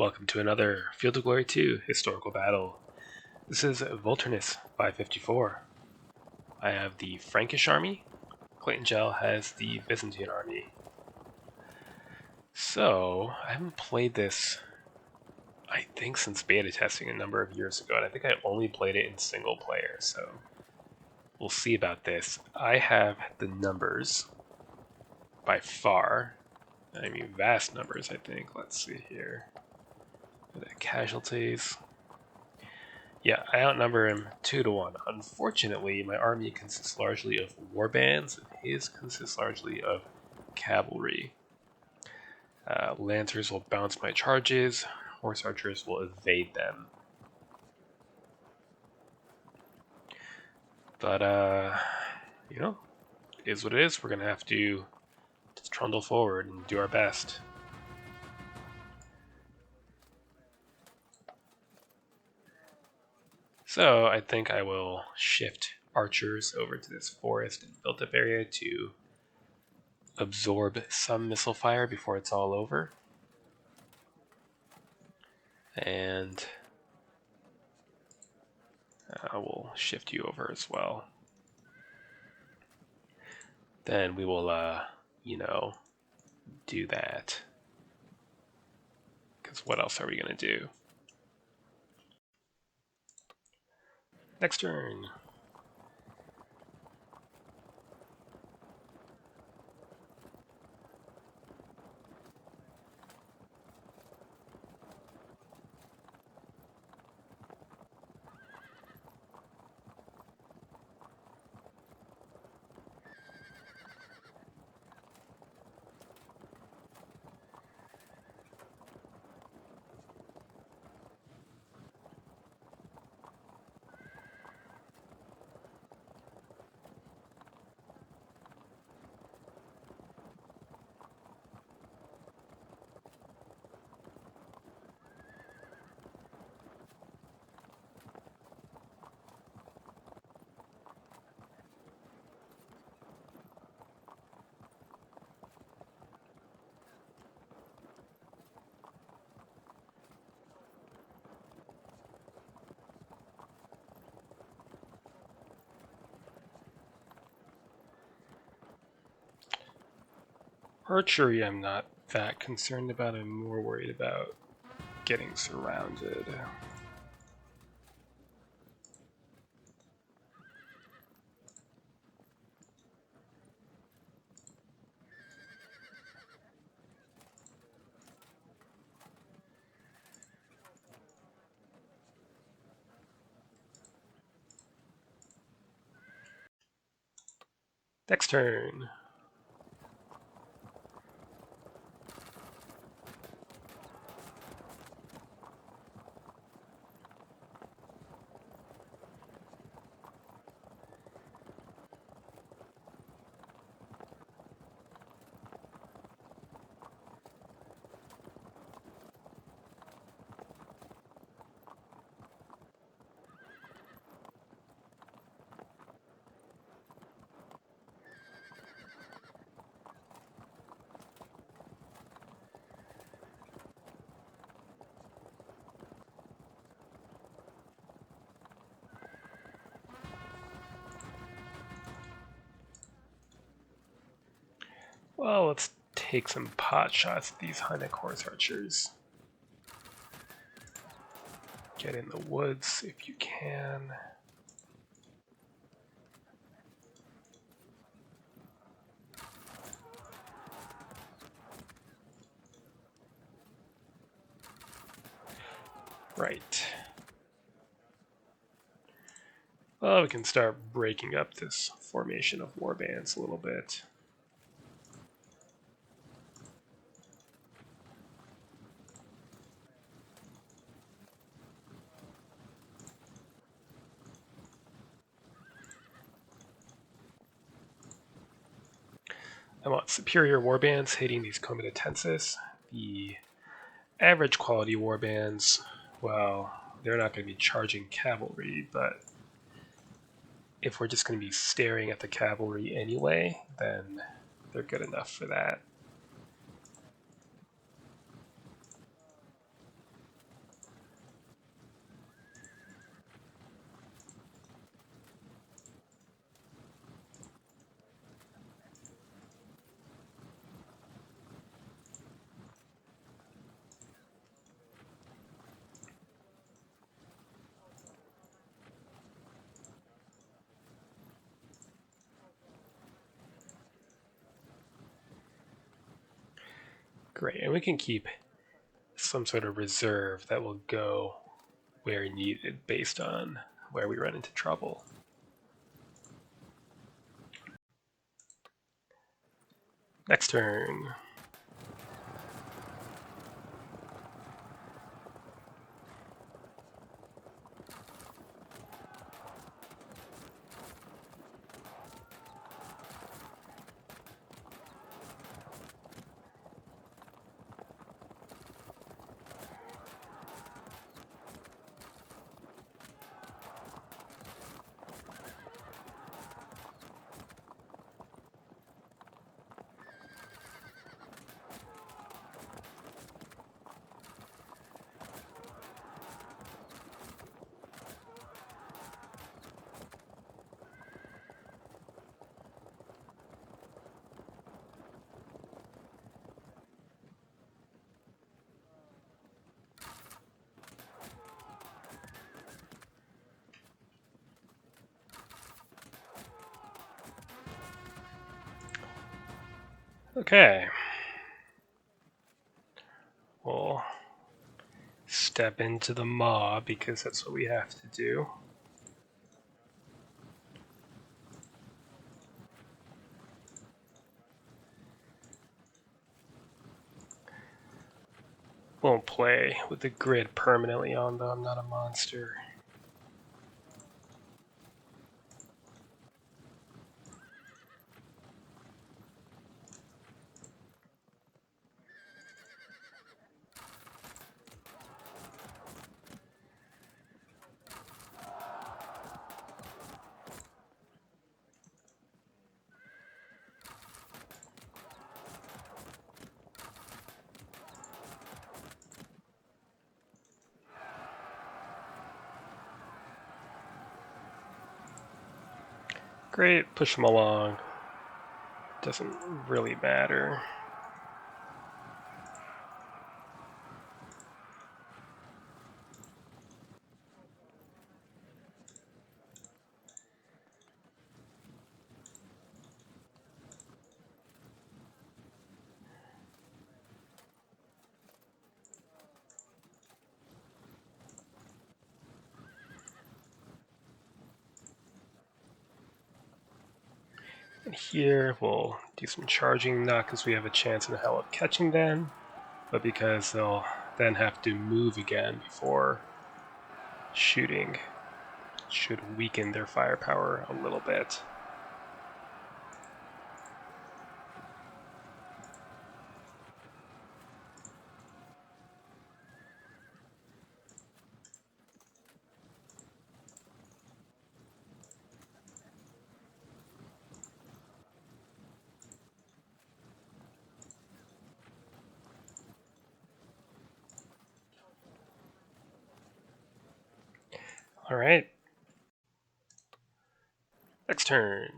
Welcome to another Field of Glory 2 historical battle. This is Volturnus 554. I have the Frankish army. Clayton Gel has the Byzantine army. So, I haven't played this, I think, since beta testing a number of years ago, and I think I only played it in single player, so we'll see about this. I have the numbers by far. I mean, vast numbers, I think. Let's see here. The casualties. Yeah, I outnumber him 2-1. Unfortunately, my army consists largely of warbands, and his consists largely of cavalry. Lancers will bounce my charges, horse archers will evade them. But, it is what it is. We're going to have to just trundle forward and do our best. So, I think I will shift archers over to this forest and built-up area to absorb some missile fire before it's all over. And I will shift you over as well. Then we will, do that. Because what else are we going to do? Next turn. Archery I'm not that concerned about. I'm more worried about getting surrounded. Next turn. Well, let's take some pot shots at these Hunnic horse archers. Get in the woods if you can. Right. Well, we can start breaking up this formation of warbands a little bit. I want superior warbands hitting these comitatensis. The average quality warbands, well, they're not going to be charging cavalry, but if we're just going to be staring at the cavalry anyway, then they're good enough for that. Great, and we can keep some sort of reserve that will go where needed based on where we run into trouble. Next turn. Okay. We'll step into the maw because that's what we have to do. Won't play with the grid permanently on, though. I'm not a monster. Great, push them along. Doesn't really matter. And here we'll do some charging, not because we have a chance in hell of catching them, but because they'll then have to move again before shooting. Should weaken their firepower a little bit. All right. Next turn.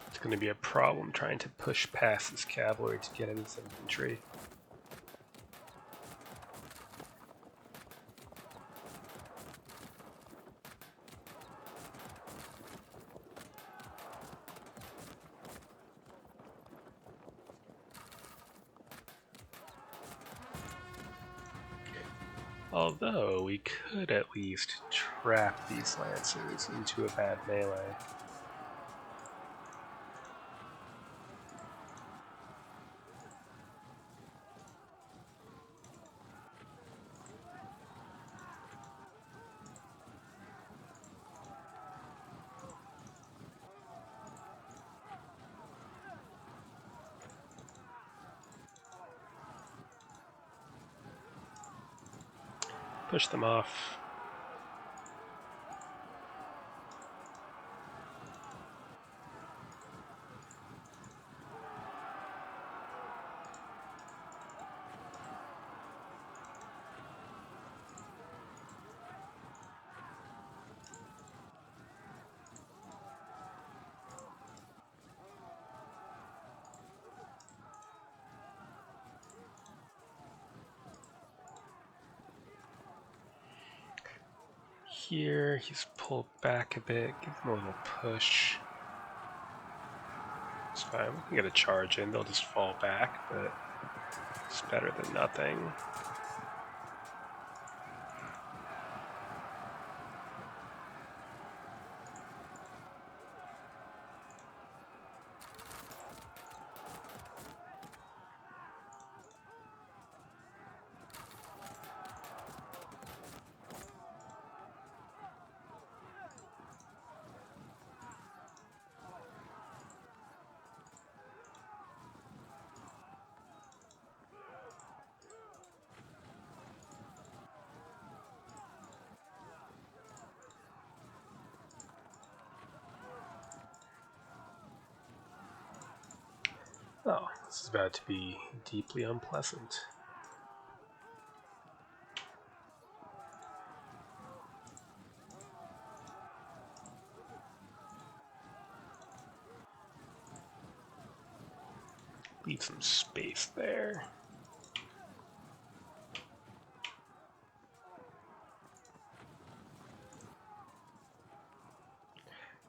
It's going to be a problem trying to push past this cavalry to get at his infantry. Although we could at least trap these lancers into a bad melee. Push them off. here. He's pulled back a bit. Give him a little push. It's fine. We can get a charge in. They'll just fall back, but it's better than nothing. Oh, this is about to be deeply unpleasant. Leave some space there.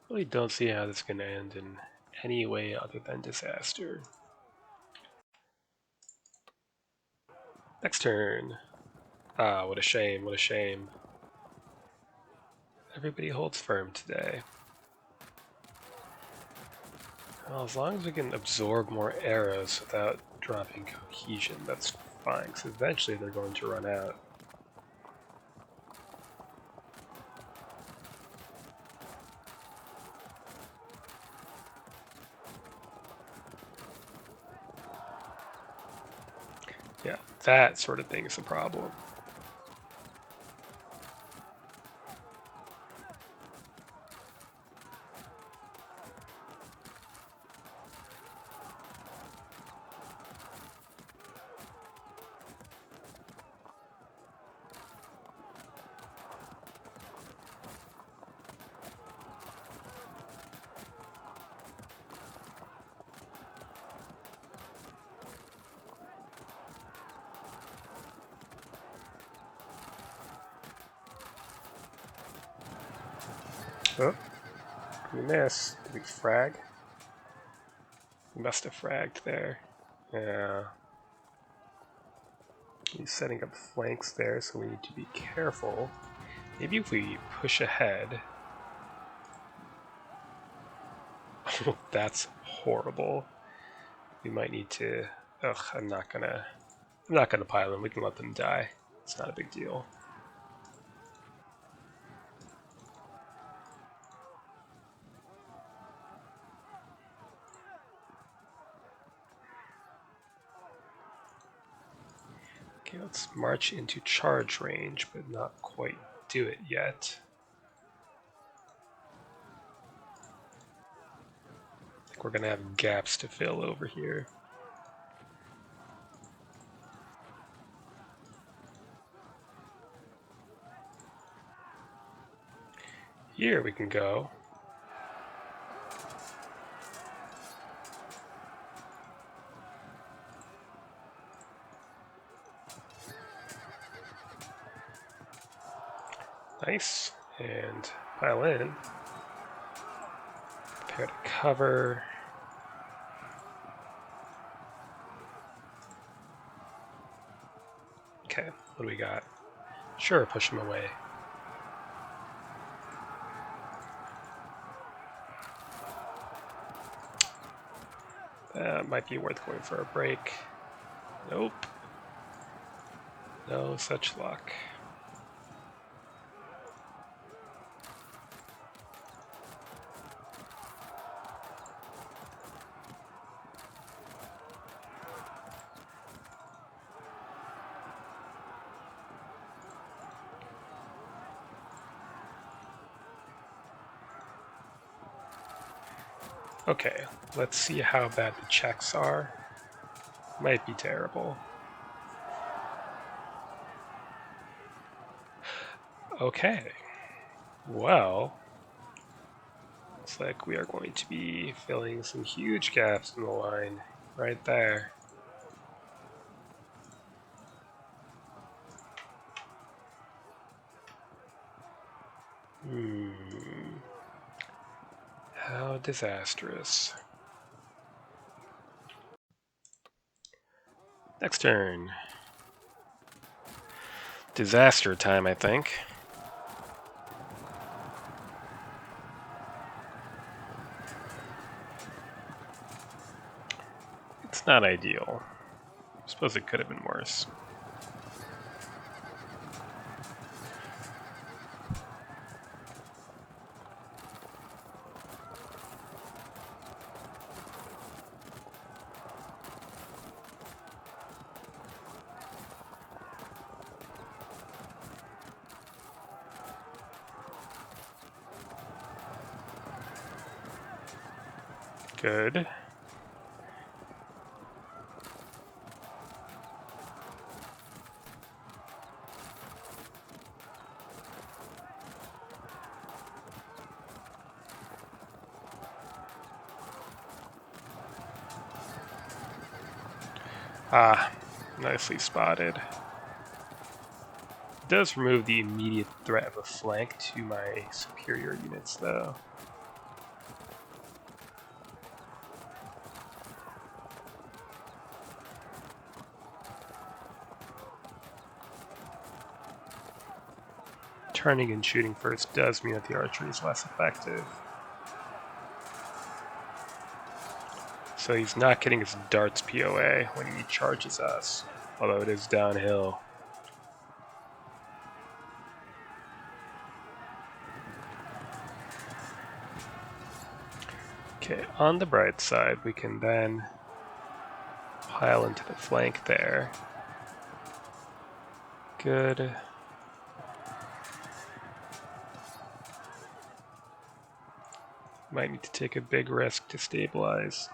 Really don't see how this is going to end in any way other than disaster. Next turn. Ah, what a shame, what a shame. Everybody holds firm today. Well, as long as we can absorb more arrows without dropping cohesion, that's fine, because eventually they're going to run out. Yeah, that sort of thing is a problem. Oh, we missed. Did we frag? We must have fragged there. Yeah. He's setting up flanks there, so we need to be careful. Maybe if we push ahead. Oh, that's horrible. We might need to. Ugh, I'm not gonna pile them. We can let them die. It's not a big deal. Okay, let's march into charge range, but not quite do it yet. I think we're gonna have gaps to fill over here. Here we can go. Nice. And pile in. Prepare to cover. Okay, what do we got? Sure, push him away. That might be worth going for a break. Nope. No such luck. Okay, let's see how bad the checks are. Might be terrible. Okay. Well, looks like we are going to be filling some huge gaps in the line right there. How disastrous. Next turn. Disaster time, I think. It's not ideal. I suppose it could have been worse. Good. Ah, nicely spotted. It does remove the immediate threat of a flank to my superior units, though. Turning and shooting first does mean that the archery is less effective. So he's not getting his darts POA when he charges us, although it is downhill. Okay, on the bright side, we can then pile into the flank there. Good. Might need to take a big risk to stabilize.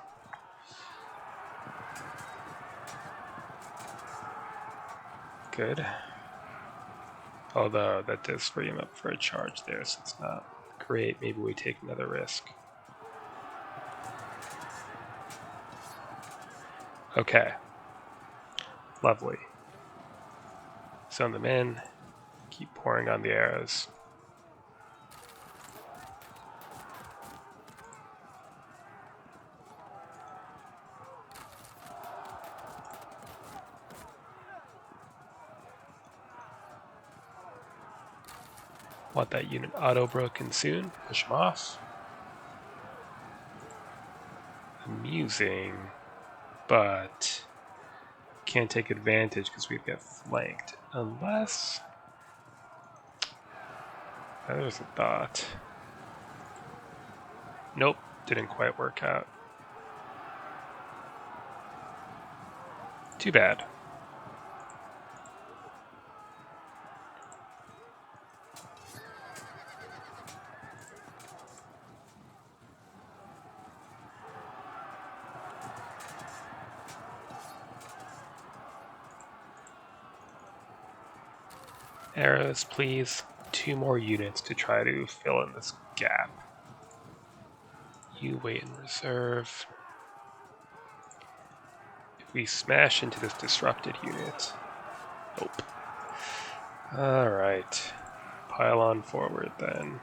Good. Although that does free him up for a charge there, so it's not great. Maybe we take another risk. Okay. Lovely. Zone them in. Keep pouring on the arrows. Want that unit auto-broken soon. Push him off. Amusing, but can't take advantage because we get flanked. Unless... there's a thought. Nope, didn't quite work out. Too bad. Arrows, please. 2 more units to try to fill in this gap. You wait in reserve. If we smash into this disrupted unit... Nope. Alright. Pile on forward then.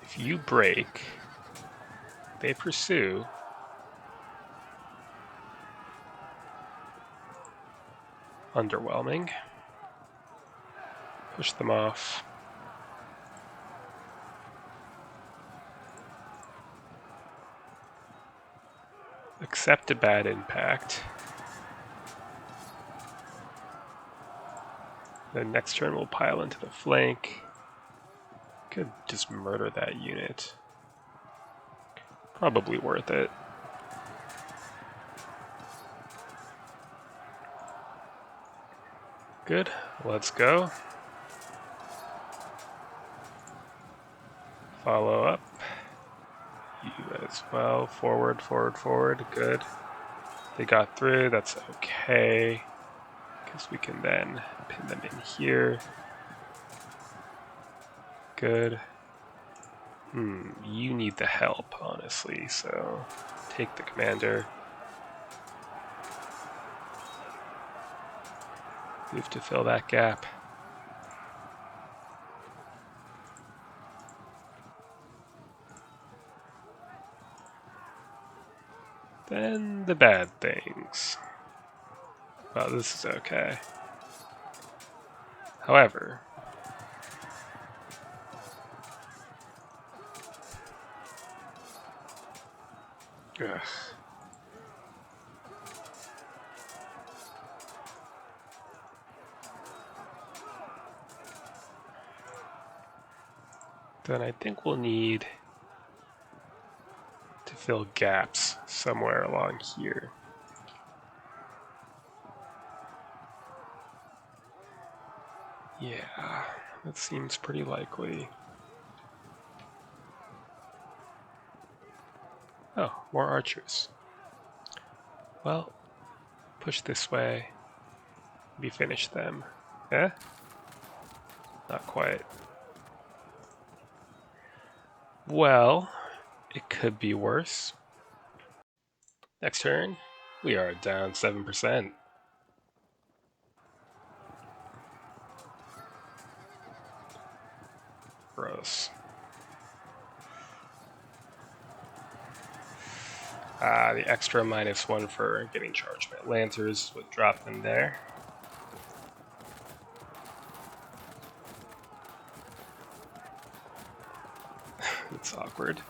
If you break, they pursue. Underwhelming. Push them off. Accept a bad impact. The next turn we'll pile into the flank. Could just murder that unit. Probably worth it. Good, let's go. Follow up. You as well. Forward, forward, forward. Good. They got through, that's okay. Because we can then pin them in here. Good. You need the help, honestly, so take the commander. Move to fill that gap. Then the bad things. Well, this is okay. However, ugh. Then I think we'll need to fill gaps somewhere along here. Yeah, that seems pretty likely. Oh, more archers. Well, push this way. Maybe finish them. Eh? Not quite. Well, it could be worse. Next turn, we are down 7%. Gross. The extra -1 for getting charged by Lancers would drop them there. It's awkward.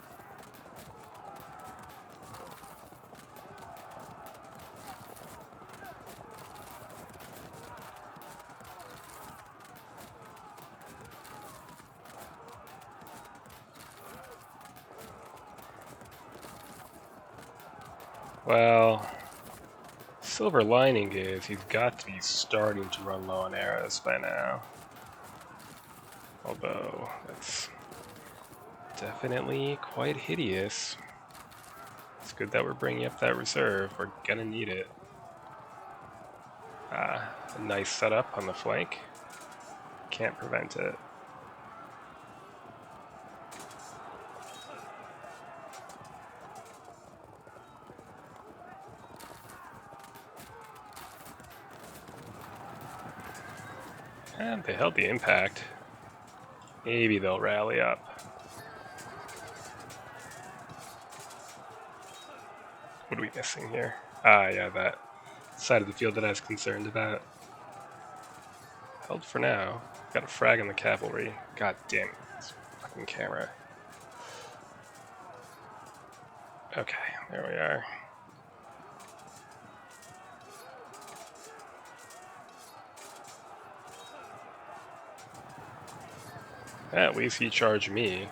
Well, silver lining is he's got to be starting to run low on arrows by now. Although, that's definitely quite hideous. It's good that we're bringing up that reserve. We're gonna need it. A nice setup on the flank. Can't prevent it. And they held the impact. Maybe they'll rally up. What are we missing here? Yeah, that side of the field that I was concerned about. Held for now. Got a frag on the cavalry. God damn it. This fucking camera. Okay, there we are. At least he charged me.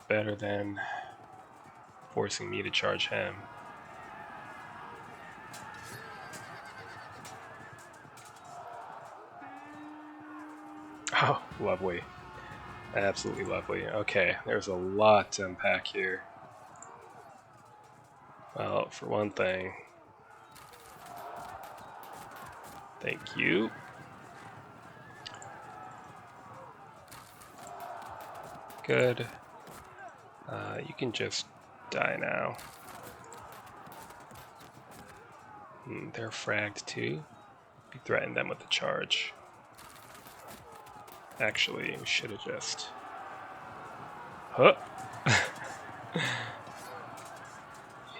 Better than forcing me to charge him. Oh, lovely. Absolutely lovely. Okay, there's a lot to unpack here. Well, for one thing, thank you. Good. You can just die now. They're fragged too. We threatened them with the charge. Actually, we should have just... Huh!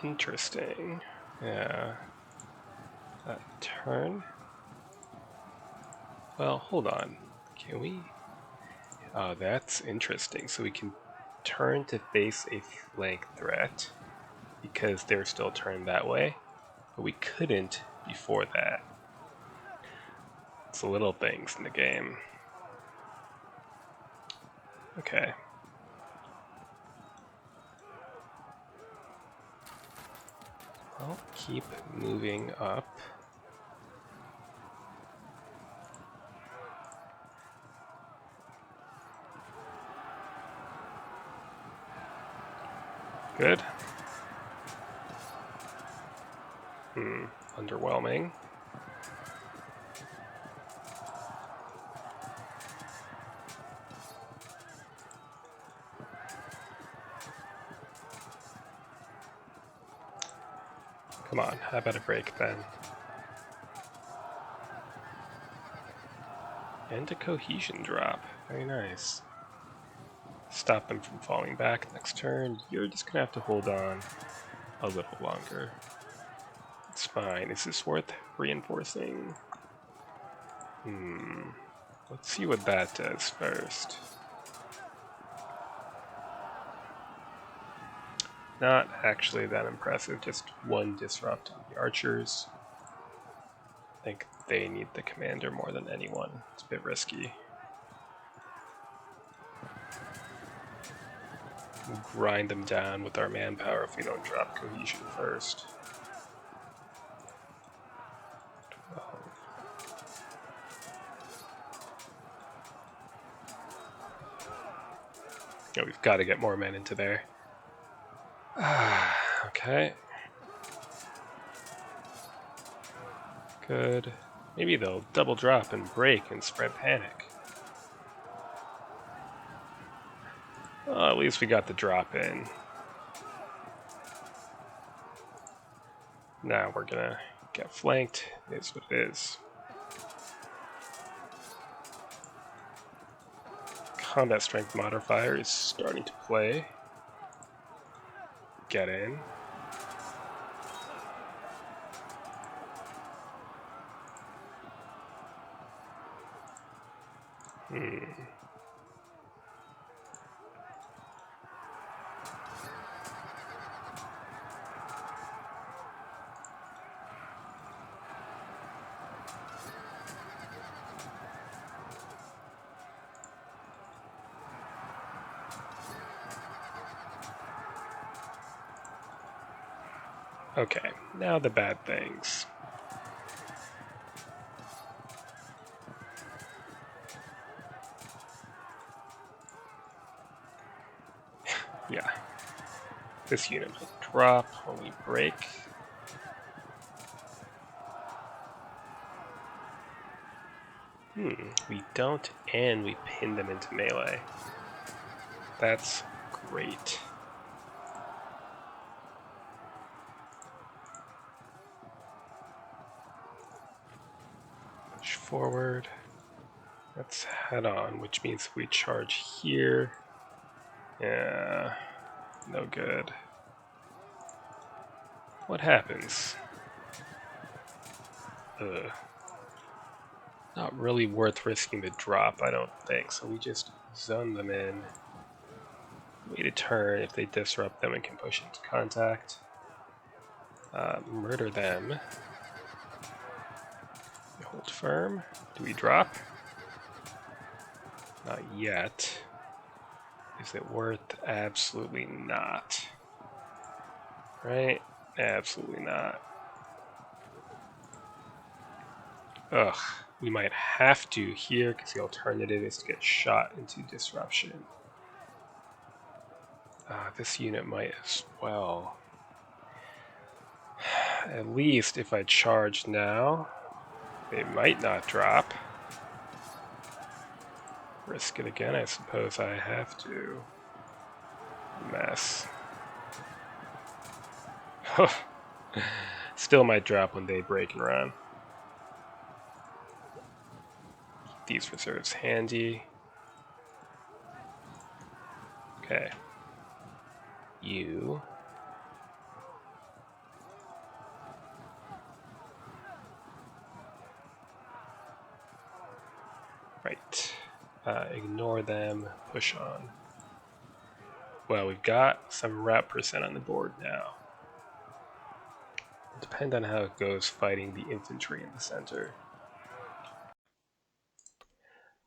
Interesting. Yeah. That turn. Well, hold on. Can we... Oh, that's interesting. So we can turn to face a flank threat because they're still turned that way, but we couldn't before that. It's the little things in the game. Okay. I'll keep moving up. Good. Underwhelming. Come on, how about a break then? And a cohesion drop. Very nice. Stop them from falling back next turn. You're just gonna have to hold on a little longer. It's fine. Is this worth reinforcing? Let's see what that does first. Not actually that impressive, just one disrupt on the archers. I think they need the commander more than anyone. It's a bit risky. We'll grind them down with our manpower if we don't drop cohesion first. 12. Yeah, we've got to get more men into there. Okay. Good. Maybe they'll double drop and break and spread panic. Well, at least we got the drop in. Now we're gonna get flanked. It is what it is. Combat strength modifier is starting to play. Get in. Okay, now the bad things. Yeah. This unit might drop when we break. We don't, and we pin them into melee. That's great. Push forward. Let's head on, which means if we charge here, yeah, no good. What happens? Not really worth risking the drop, I don't think, so we just zone them in. Wait a turn. If they disrupt them, we can push into contact. Murder them. We hold firm. Do we drop? Not yet. Is it worth? Absolutely not. Right? Absolutely not. Ugh. We might have to here because the alternative is to get shot into disruption. This unit might as well. At least if I charge now, they might not drop. Risk it again, I suppose I have to. Mess. Still might drop when they break and run. Keep these reserves handy. Okay. You. Right. Ignore them. Push on. Well, we've got some rep percent on the board now. It'll depend on how it goes fighting the infantry in the center.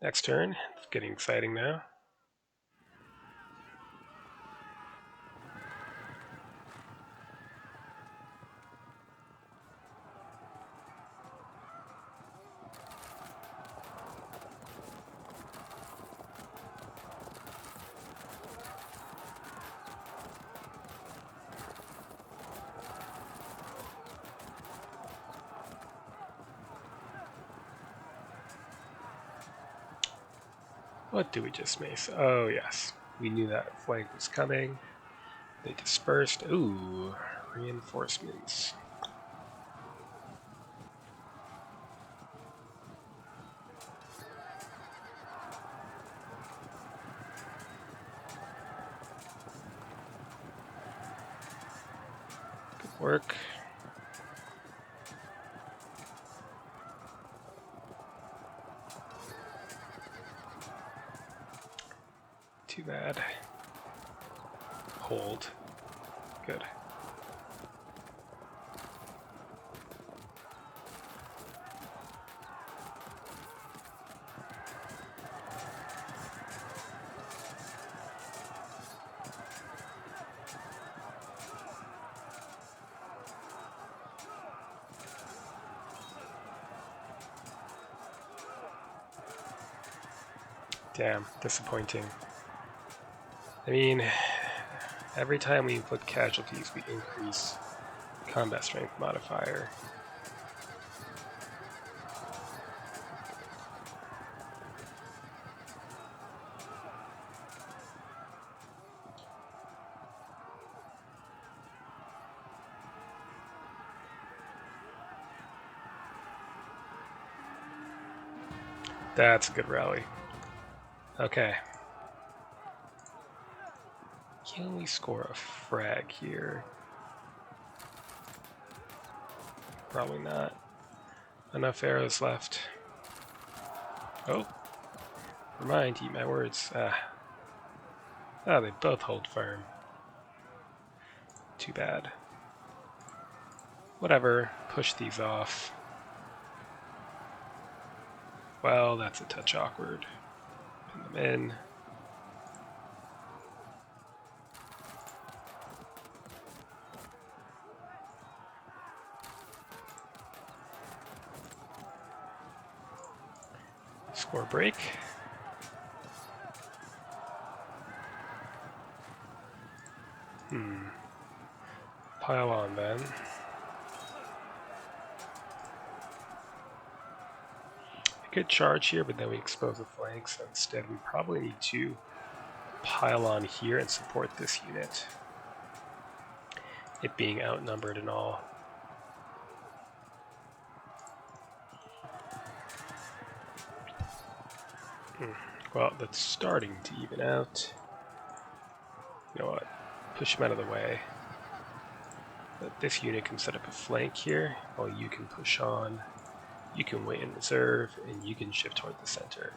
Next turn. It's getting exciting now. What do we just mace? Oh, yes. We knew that flank was coming. They dispersed. Ooh, reinforcements. work. Too bad. Hold. Good. Damn, disappointing. I mean, every time we inflict casualties, we increase combat strength modifier. That's a good rally. Okay. Can we score a frag here? Probably not. Enough arrows left. Oh. Never mind, eat my words. They both hold firm. Too bad. Whatever, push these off. Well, that's a touch awkward. Pin them in. Score break. Pile on then. I could charge here, but then we expose the flanks. So instead, we probably need to pile on here and support this unit. It being outnumbered and all. Well, that's starting to even out. You know what? Push him out of the way. But this unit can set up a flank here, while you can push on. You can wait in reserve, and you can shift toward the center.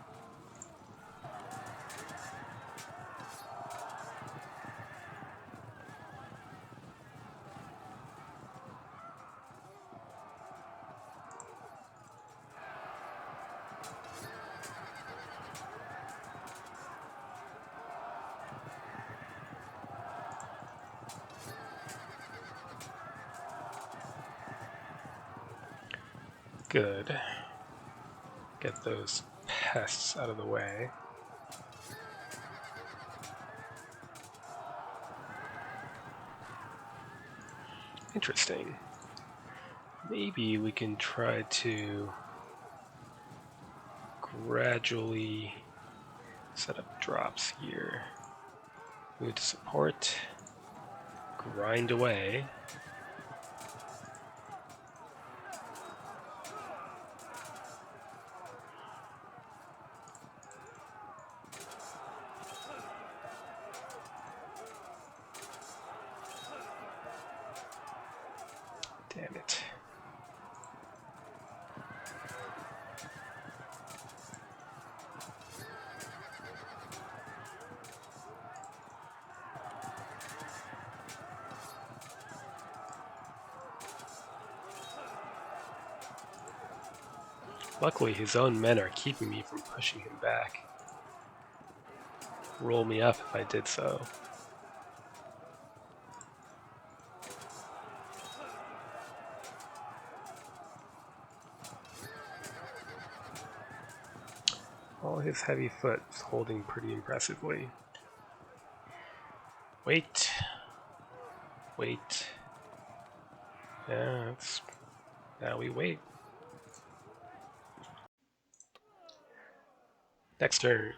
Good. Get those pests out of the way. Interesting. Maybe we can try to gradually set up drops here. Move to support. Grind away. Damn it. Luckily, his own men are keeping me from pushing him back. Roll me up if I did so. All his heavy foot is holding pretty impressively. Wait. Wait. Yeah, now we wait. Next turn.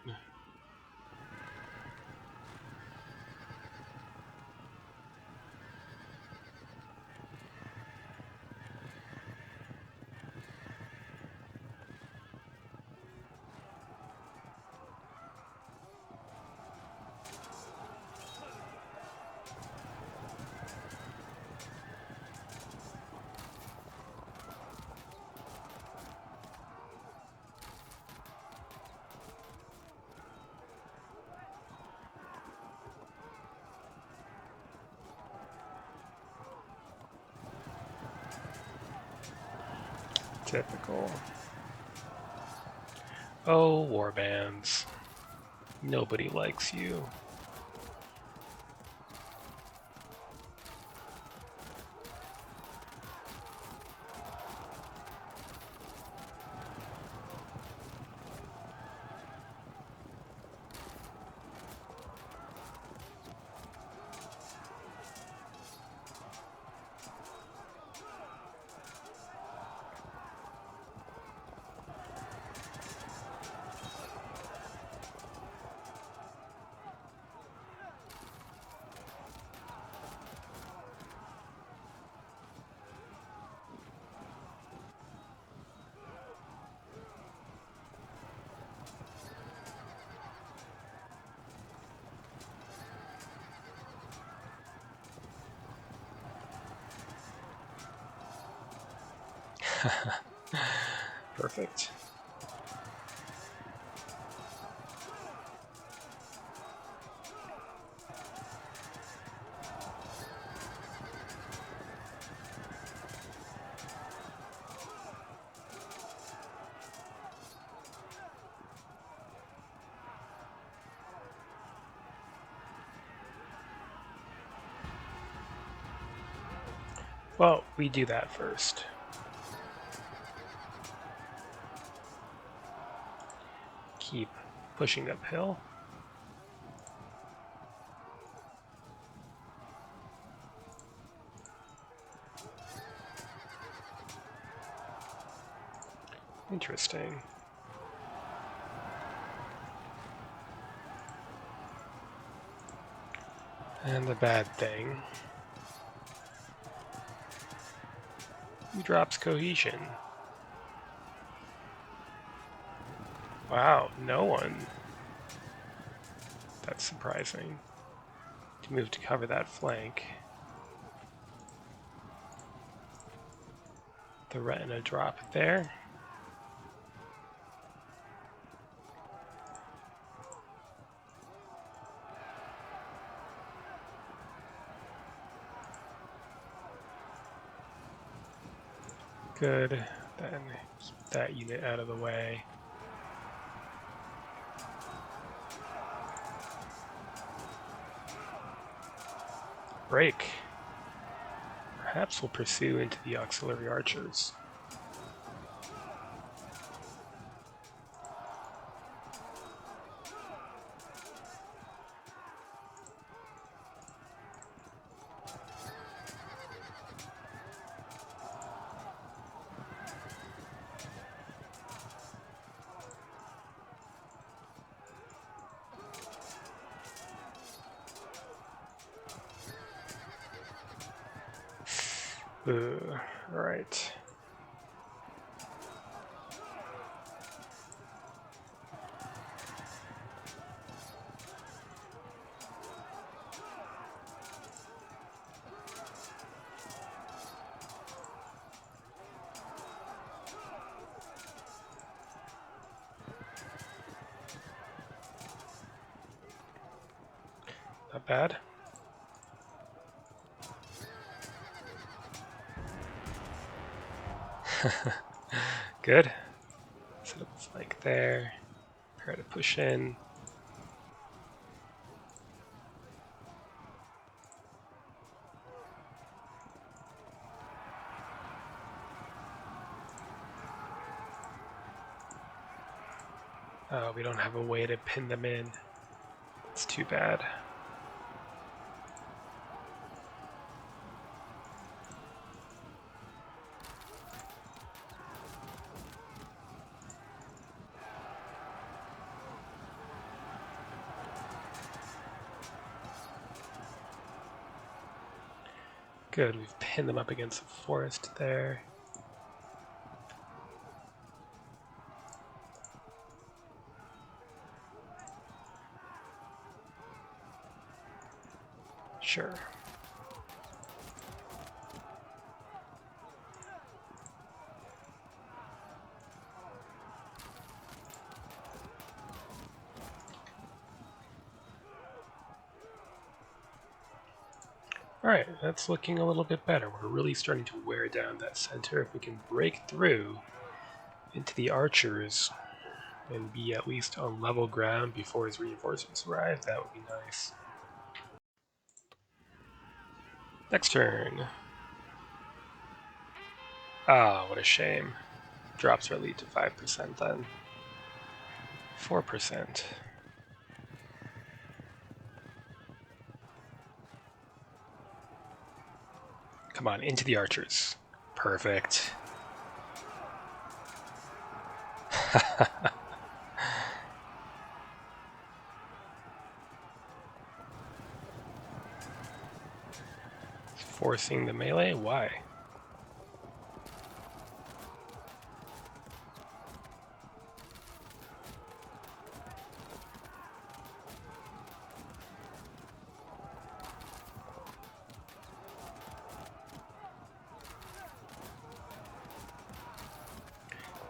Typical. Oh, warbands. Nobody likes you. Perfect. Well, we do that first. Keep pushing uphill. Interesting. And the bad thing. He drops cohesion. Wow, no one. That's surprising. To move to cover that flank. The retina drop there. Good. Then keep that unit out of the way. Break. Perhaps we'll pursue into the auxiliary archers. Right. Not bad. Good. Set up a flank there. Prepare to push in. Oh, we don't have a way to pin them in. It's too bad. Good, we've pinned them up against the forest there. Sure. Alright, that's looking a little bit better. We're really starting to wear down that center. If we can break through into the archers and be at least on level ground before his reinforcements arrive. That would be nice. Next turn. Ah, what a shame. Drops our lead to 5% then. 4%. Come on, into the archers. Perfect. Forcing the melee? Why?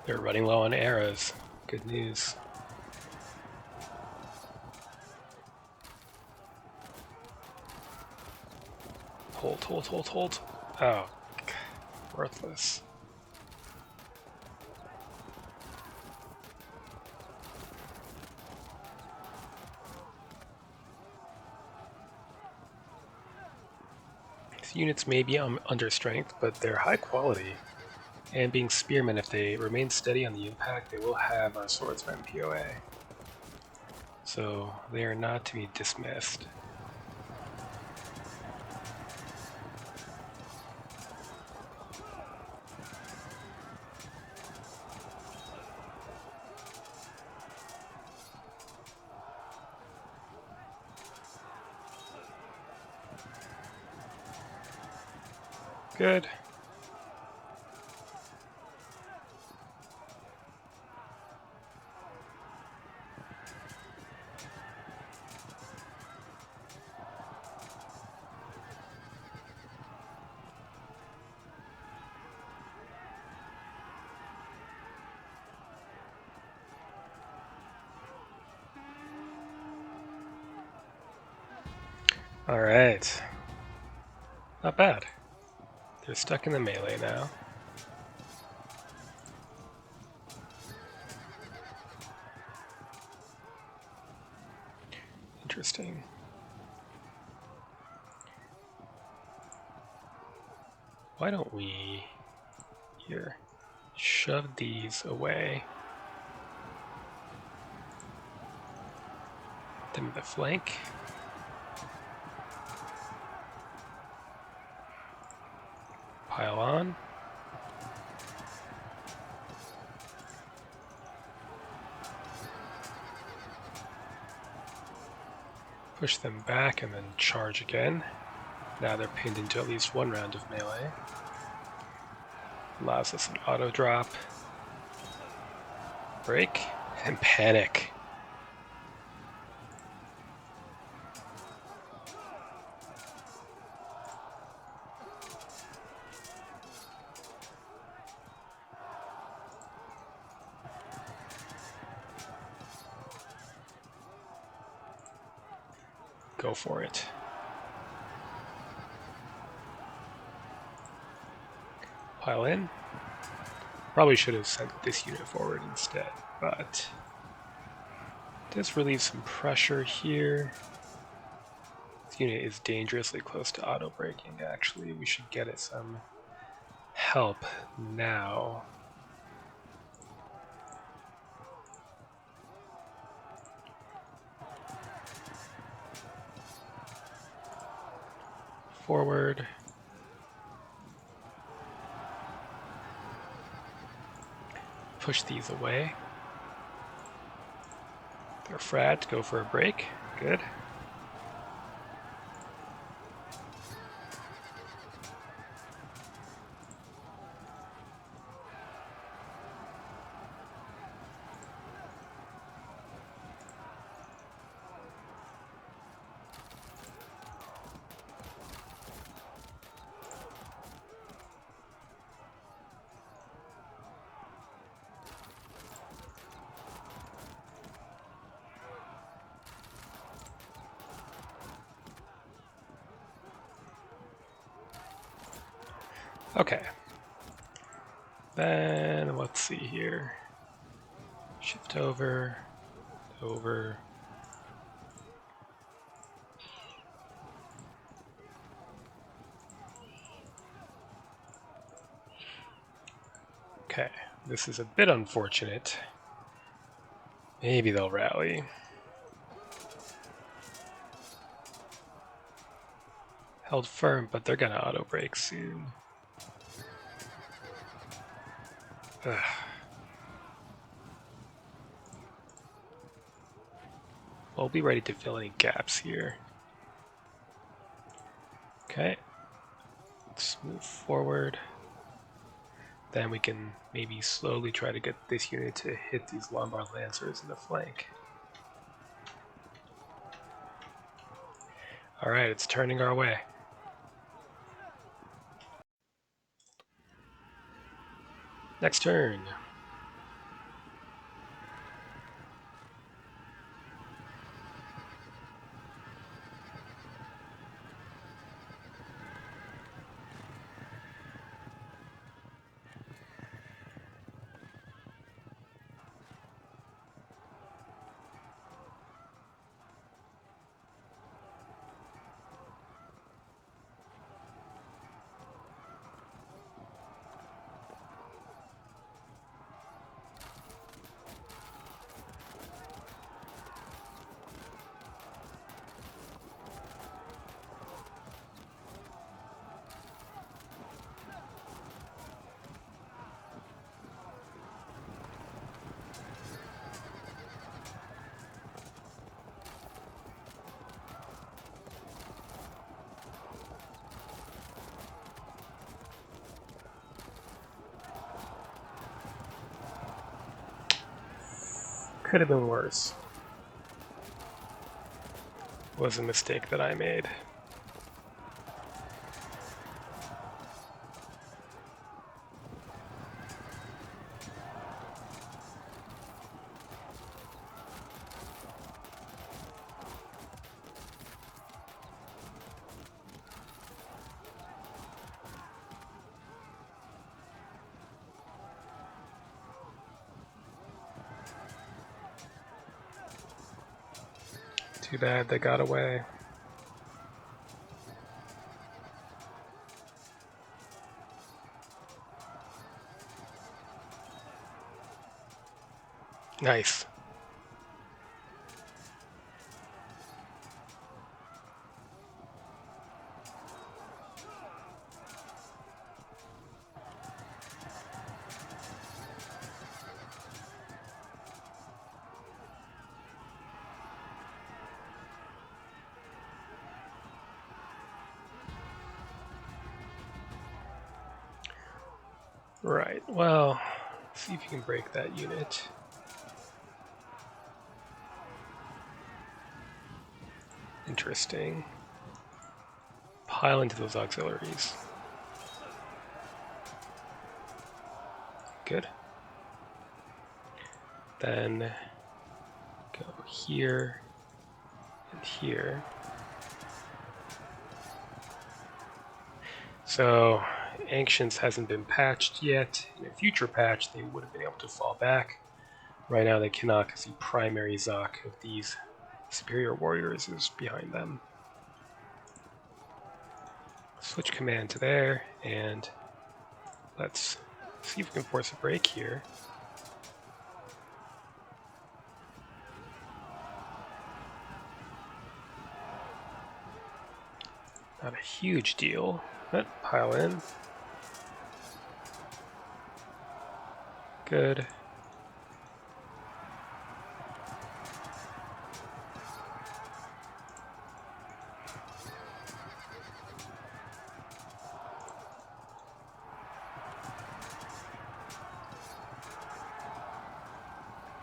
They're running low on arrows. Good news. Hold. Oh, worthless. These units may be under strength, but they're high quality. And being spearmen, if they remain steady on the impact, they will have our swordsman POA. So they are not to be dismissed. Good. Alright. Not bad. They're stuck in the melee now. Interesting. Why don't we here shove these away? Them in the flank. Pile on. Push them back and then charge again. Now they're pinned into at least one round of melee. Allows us an auto drop. Break and panic. Go for it. Pile in. Probably should have sent this unit forward instead, but it does relieve some pressure here. This unit is dangerously close to auto breaking. Actually, we should get it some help now. Forward. Push these away. They're frat, go for a break. Good. Okay. Then let's see here. Shift over, over. Okay, this is a bit unfortunate. Maybe they'll rally. Held firm, but they're gonna auto break soon. Ugh. We'll be ready to fill any gaps here. Okay, let's move forward. Then we can maybe slowly try to get this unit to hit these Lombard Lancers in the flank. Alright, it's turning our way. Next turn. Could have been worse. Was a mistake that I made. Too bad they got away. Nice. Right, well, see if you can break that unit. Interesting. Pile into those auxiliaries. Good. Then go here and here. So Ancients hasn't been patched yet. In a future patch, they would have been able to fall back. Right now, they cannot because the primary Zoc of these superior warriors is behind them. Switch command to there, and let's see if we can force a break here. Not a huge deal, but pile in. Good.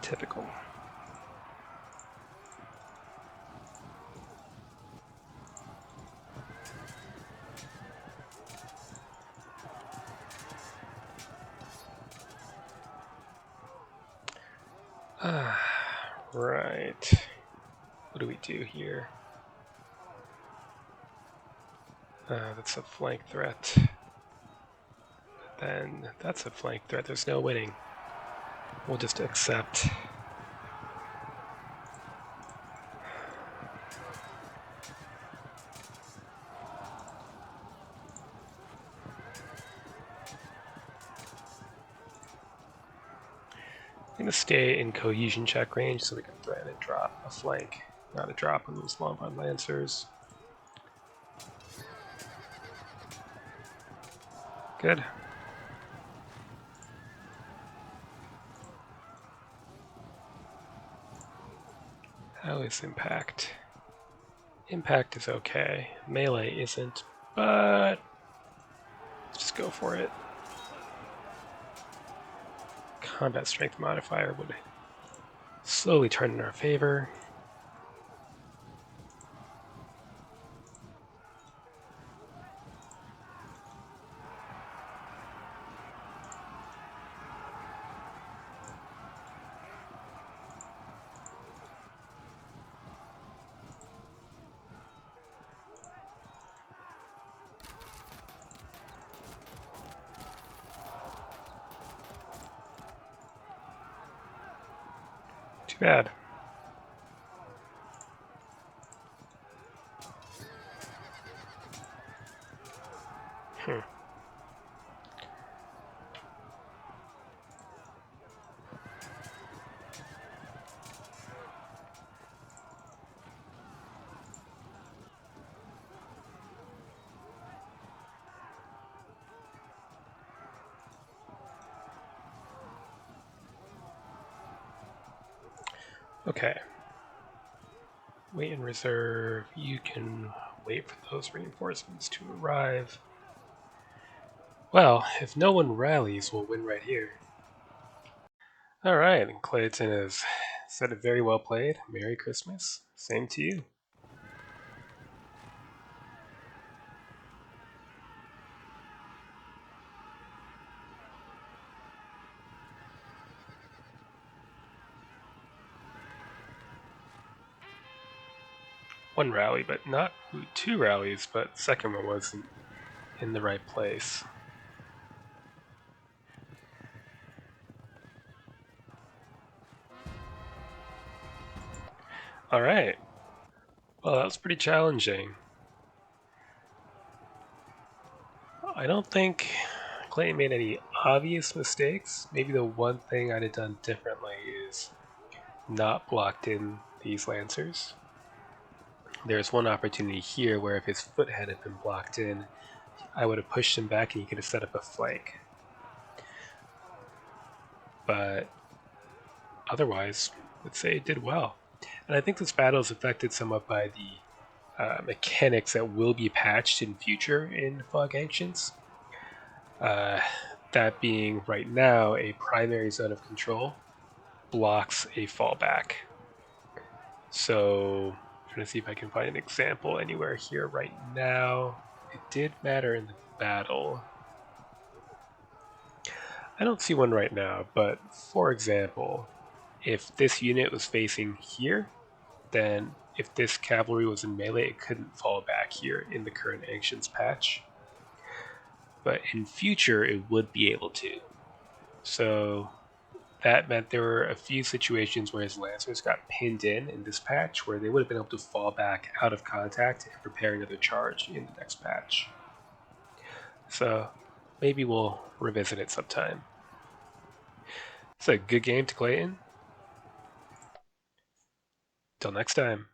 Typical. Right. What do we do here? That's a flank threat. then that's a flank threat. There's no winning. We'll just accept. I'm going to stay in cohesion check range so we can threaten and drop a flank, not a drop on those long run lancers. Good. How is impact? Impact is okay. Melee isn't, but let's just go for it. Combat strength modifier would slowly turn in our favor. Too bad. Okay. Wait in reserve. You can wait for those reinforcements to arrive. Well, if no one rallies, we'll win right here. Alright, Clayton has said it very well played. Merry Christmas. Same to you. One rally, but not two rallies, but the second one wasn't in the right place. Alright. Well, that was pretty challenging. I don't think Clayton made any obvious mistakes. Maybe the one thing I'd have done differently is not blocked in these lancers. There's one opportunity here where if his foot had been blocked in, I would have pushed him back and he could have set up a flank. But otherwise, let's say it did well. And I think this battle is affected somewhat by the mechanics that will be patched in future in Fog Ancients. That being right now, a primary zone of control blocks a fallback. So I'm trying to see if I can find an example anywhere here right now. It did matter in the battle. I don't see one right now, but for example, if this unit was facing here, then if this cavalry was in melee, it couldn't fall back here in the current Ancients patch. But in future, it would be able to. So that meant there were a few situations where his lancers got pinned in this patch where they would have been able to fall back out of contact and prepare another charge in the next patch. So maybe we'll revisit it sometime. It's a good game to Clayton. Till next time.